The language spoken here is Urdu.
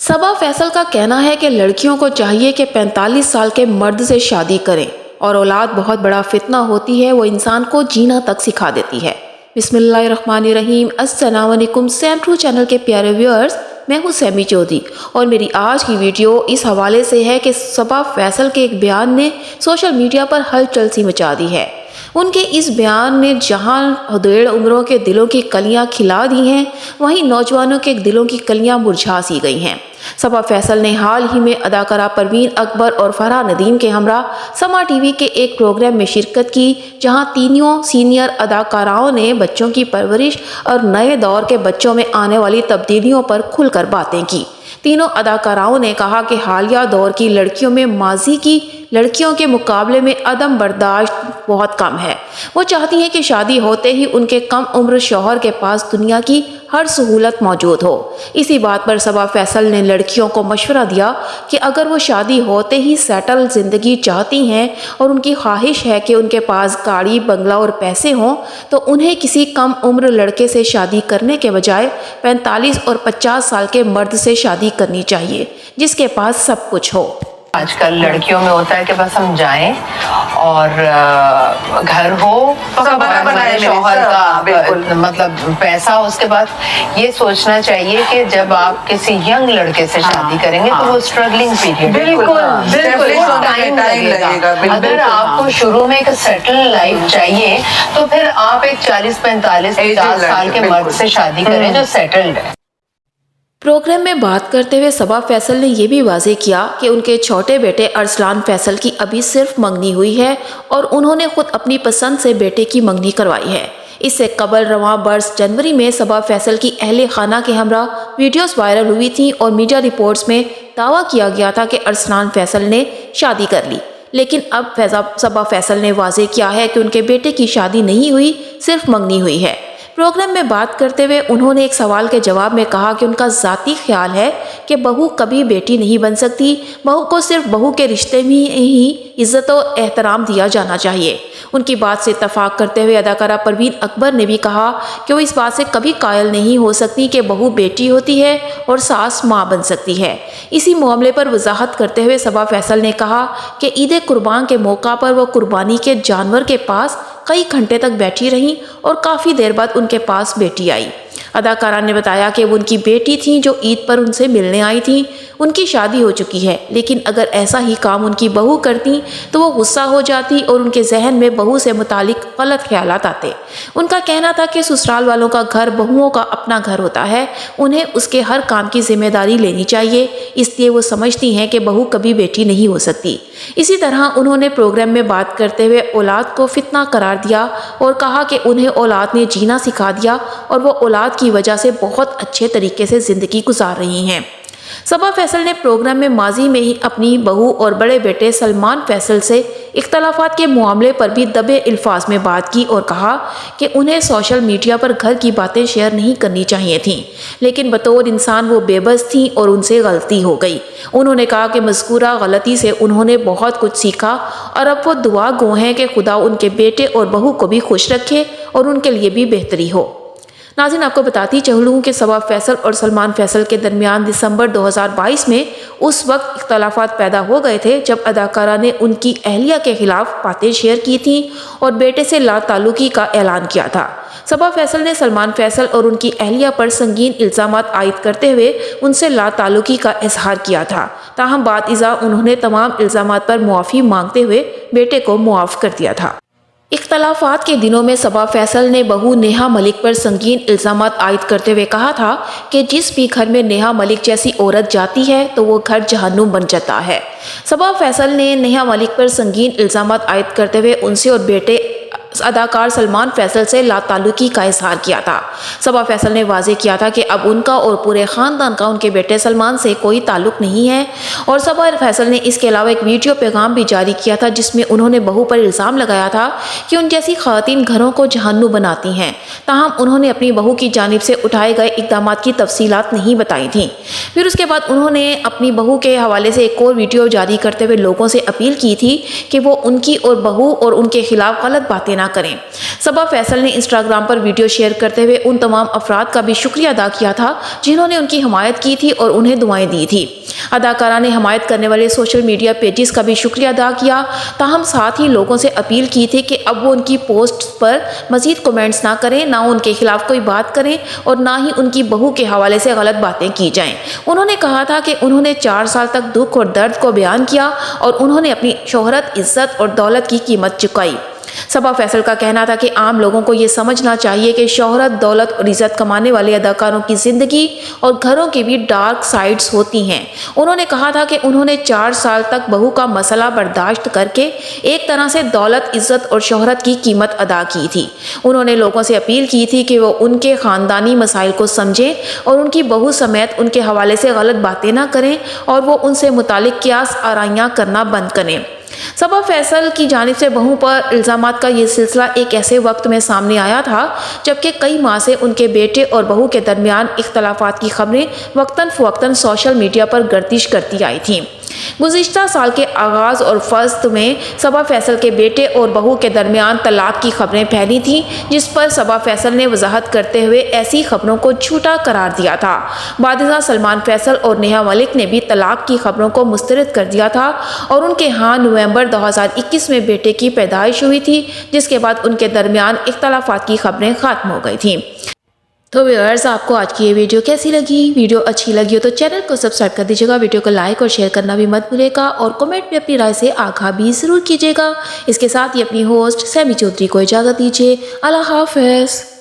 صبا فیصل کا کہنا ہے کہ لڑکیوں کو چاہیے کہ 45 سال کے مرد سے شادی کریں اور اولاد بہت بڑا فتنہ ہوتی ہے، وہ انسان کو جینا تک سکھا دیتی ہے۔ بسم اللہ الرحمن الرحیم۔ السلام علیکم سیم ٹرو چینل کے پیارے ویورز، میں ہوں سیمی چودھری اور میری آج کی ویڈیو اس حوالے سے ہے کہ صبا فیصل کے ایک بیان نے سوشل میڈیا پر ہلچل سی مچا دی ہے۔ ان کے اس بیان نے جہاں ڈیڑھ عمروں کے دلوں کی کلیاں کھلا دی ہیں، وہیں نوجوانوں کے دلوں کی کلیاں مرجھا سی گئی ہیں۔ صبا فیصل نے حال ہی میں اداکارہ پروین اکبر اور فرحہ ندیم کے ہمراہ سما ٹی وی کے ایک پروگرام میں شرکت کی، جہاں تینوں سینئر اداکاراؤں نے بچوں کی پرورش اور نئے دور کے بچوں میں آنے والی تبدیلیوں پر کھل کر باتیں کی۔ تینوں اداکاراؤں نے کہا کہ حالیہ دور کی لڑکیوں میں ماضی کی لڑکیوں کے مقابلے میں عدم برداشت بہت کم ہے۔ وہ چاہتی ہیں کہ شادی ہوتے ہی ان کے کم عمر شوہر کے پاس دنیا کی ہر سہولت موجود ہو۔ اسی بات پر صبا فیصل نے لڑکیوں کو مشورہ دیا کہ اگر وہ شادی ہوتے ہی سیٹل زندگی چاہتی ہیں اور ان کی خواہش ہے کہ ان کے پاس گاڑی، بنگلہ اور پیسے ہوں، تو انہیں کسی کم عمر لڑکے سے شادی کرنے کے بجائے 45 اور 50 سال کے مرد سے شادی کرنی چاہیے جس کے پاس سب کچھ ہو۔ آج کل لڑکیوں میں ہوتا ہے کہ بس ہم جائیں اور گھر ہو، شوہر کا مطلب پیسہ، اس کے بعد یہ سوچنا چاہیے کہ جب آپ کسی ینگ لڑکے سے شادی کریں گے تو وہ اسٹرگلنگ پیریڈ ٹائم لگے گا۔ اگر آپ کو شروع میں ایک سیٹل لائف چاہیے تو پھر آپ ایک 40، 45، 50 سال کے مرد سے شادی کریں جو سیٹلڈ ہے۔ پروگرام میں بات کرتے ہوئے صبا فیصل نے یہ بھی واضح کیا کہ ان کے چھوٹے بیٹے ارسلان فیصل کی ابھی صرف منگنی ہوئی ہے اور انہوں نے خود اپنی پسند سے بیٹے کی منگنی کروائی ہے۔ اس سے قبل رواں برس جنوری میں صبا فیصل کی اہل خانہ کے ہمراہ ویڈیوز وائرل ہوئی تھیں اور میڈیا رپورٹس میں دعویٰ کیا گیا تھا کہ ارسلان فیصل نے شادی کر لی، لیکن اب صبا فیصل نے واضح کیا ہے کہ ان کے بیٹے کی شادی نہیں ہوئی، صرف منگنی ہوئی ہے۔ پروگرام میں بات کرتے ہوئے انہوں نے ایک سوال کے جواب میں کہا کہ ان کا ذاتی خیال ہے کہ بہو کبھی بیٹی نہیں بن سکتی، بہو کو صرف بہو کے رشتے میں ہی عزت و احترام دیا جانا چاہیے۔ ان کی بات سے اتفاق کرتے ہوئے اداکارہ پروین اکبر نے بھی کہا کہ وہ اس بات سے کبھی قائل نہیں ہو سکتی کہ بہو بیٹی ہوتی ہے اور ساس ماں بن سکتی ہے۔ اسی معاملے پر وضاحت کرتے ہوئے صبا فیصل نے کہا کہ عید قربان کے موقع پر وہ قربانی کے جانور کے پاس کئی گھنٹے تک بیٹھی رہیں اور کافی دیر بعد ان کے پاس بیٹی آئی۔ اداکارہ نے بتایا کہ وہ ان کی بیٹی تھیں جو عید پر ان سے ملنے آئی تھیں۔ ان کی شادی ہو چکی ہے، لیکن اگر ایسا ہی کام ان کی بہو کرتی تو وہ غصہ ہو جاتی اور ان کے ذہن میں بہو سے متعلق غلط خیالات آتے۔ ان کا کہنا تھا کہ سسرال والوں کا گھر بہوؤں کا اپنا گھر ہوتا ہے، انہیں اس کے ہر کام کی ذمہ داری لینی چاہیے، اس لیے وہ سمجھتی ہیں کہ بہو کبھی بیٹی نہیں ہو سکتی۔ اسی طرح انہوں نے پروگرام میں بات کرتے ہوئے اولاد کو فتنہ قرار دیا اور کہا کہ انہیں اولاد نے جینا سکھا دیا اور وہ اولاد کی وجہ سے بہت اچھے طریقے سے زندگی گزار رہی ہیں۔ صبا فیصل نے پروگرام میں ماضی میں ہی اپنی بہو اور بڑے بیٹے سلمان فیصل سے اختلافات کے معاملے پر بھی دبے الفاظ میں بات کی اور کہا کہ انہیں سوشل میڈیا پر گھر کی باتیں شیئر نہیں کرنی چاہیے تھیں، لیکن بطور انسان وہ بے بس تھیں اور ان سے غلطی ہو گئی۔ انہوں نے کہا کہ مذکورہ غلطی سے انہوں نے بہت کچھ سیکھا اور اب وہ دعا گو ہیں کہ خدا ان کے بیٹے اور بہو کو بھی خوش رکھے اور ان کے لیے بھی بہتری ہو۔ ناظرین، آپ کو بتاتی چلوں کہ صبا فیصل اور سلمان فیصل کے درمیان دسمبر 2022 میں اس وقت اختلافات پیدا ہو گئے تھے جب اداکارہ نے ان کی اہلیہ کے خلاف باتیں شیئر کی تھیں اور بیٹے سے لا تعلقی کا اعلان کیا تھا۔ صبا فیصل نے سلمان فیصل اور ان کی اہلیہ پر سنگین الزامات عائد کرتے ہوئے ان سے لا تعلقی کا اظہار کیا تھا، تاہم بعد ازاں انہوں نے تمام الزامات پر معافی مانگتے ہوئے بیٹے کو معاف کر دیا تھا۔ اختلافات کے دنوں میں صبا فیصل نے بہو نیہا ملک پر سنگین الزامات عائد کرتے ہوئے کہا تھا کہ جس بھی گھر میں نیہا ملک جیسی عورت جاتی ہے تو وہ گھر جہنم بن جاتا ہے۔ صبا فیصل نے نیہا ملک پر سنگین الزامات عائد کرتے ہوئے ان سے اور بیٹے اداکار سلمان فیصل سے لا تعلقی کا اظہار کیا تھا۔ صبا فیصل نے واضح کیا تھا کہ اب ان کا اور پورے خاندان کا ان کے بیٹے سلمان سے کوئی تعلق نہیں ہے، اور صبا فیصل نے اس کے علاوہ ایک ویڈیو پیغام بھی جاری کیا تھا جس میں انہوں نے بہو پر الزام لگایا تھا کہ ان جیسی خواتین گھروں کو جہنم بناتی ہیں، تاہم انہوں نے اپنی بہو کی جانب سے اٹھائے گئے اقدامات کی تفصیلات نہیں بتائی تھیں۔ پھر اس کے بعد انہوں نے اپنی بہو کے حوالے سے ایک اور ویڈیو جاری کرتے ہوئے لوگوں سے اپیل کی تھی کہ وہ ان کی اور بہو اور ان کے خلاف غلط باتیں نہ نہ کریں۔ صبا فیصل نے انسٹاگرام پر ویڈیو شیئر کرتے ہوئے ان تمام افراد کا بھی شکریہ ادا کیا تھا جنہوں نے ان کی حمایت کی تھی اور انہیں دعائیں دی تھی۔ اداکارہ نے حمایت کرنے والے سوشل میڈیا پیجز کا بھی شکریہ ادا کیا، تاہم ساتھ ہی لوگوں سے اپیل کی تھی کہ اب وہ ان کی پوسٹ پر مزید کمنٹس نہ کریں، نہ ان کے خلاف کوئی بات کریں اور نہ ہی ان کی بہو کے حوالے سے غلط باتیں کی جائیں۔ انہوں نے کہا تھا کہ انہوں نے 4 سال تک دکھ اور درد کو بیان کیا اور انہوں نے اپنی شہرت، عزت اور دولت کی قیمت چکائی۔ صبا فیصل کا کہنا تھا کہ عام لوگوں کو یہ سمجھنا چاہیے کہ شہرت، دولت اور عزت کمانے والے اداکاروں کی زندگی اور گھروں کی بھی ڈارک سائیڈز ہوتی ہیں۔ انہوں نے کہا تھا کہ انہوں نے 4 سال تک بہو کا مسئلہ برداشت کر کے ایک طرح سے دولت، عزت اور شہرت کی قیمت ادا کی تھی۔ انہوں نے لوگوں سے اپیل کی تھی کہ وہ ان کے خاندانی مسائل کو سمجھیں اور ان کی بہو سمیت ان کے حوالے سے غلط باتیں نہ کریں اور وہ ان سے متعلق قیاس آرائیاں کرنا بند کریں۔ صبا فیصل کی جانب سے بہو پر الزامات کا یہ سلسلہ ایک ایسے وقت میں سامنے آیا تھا جبکہ کئی ماہ سے ان کے بیٹے اور بہو کے درمیان اختلافات کی خبریں وقتاً فوقتاً سوشل میڈیا پر گردش کرتی آئی تھیں۔ گزشتہ سال کے آغاز اور فسٹ میں صبا فیصل کے بیٹے اور بہو کے درمیان طلاق کی خبریں پھیلی تھیں، جس پر صبا فیصل نے وضاحت کرتے ہوئے ایسی خبروں کو جھوٹا قرار دیا تھا۔ بعد ازاں سلمان فیصل اور نیہا ملک نے بھی طلاق کی خبروں کو مسترد کر دیا تھا اور ان کے ہاں نومبر 2021 میں بیٹے کی پیدائش ہوئی تھی، جس کے بعد ان کے درمیان اختلافات کی خبریں ختم ہو گئی تھیں۔ تو ویورز، آپ کو آج کی یہ ویڈیو کیسی لگی؟ ویڈیو اچھی لگی ہو تو چینل کو سبسکرائب کر دیجیے گا، ویڈیو کو لائک اور شیئر کرنا بھی مت بھولے گا اور کمنٹ میں اپنی رائے سے آگاہ بھی ضرور کیجیے گا۔ اس کے ساتھ ہی اپنی ہوسٹ سیمی چودھری کو اجازت دیجیے۔ اللہ حافظ۔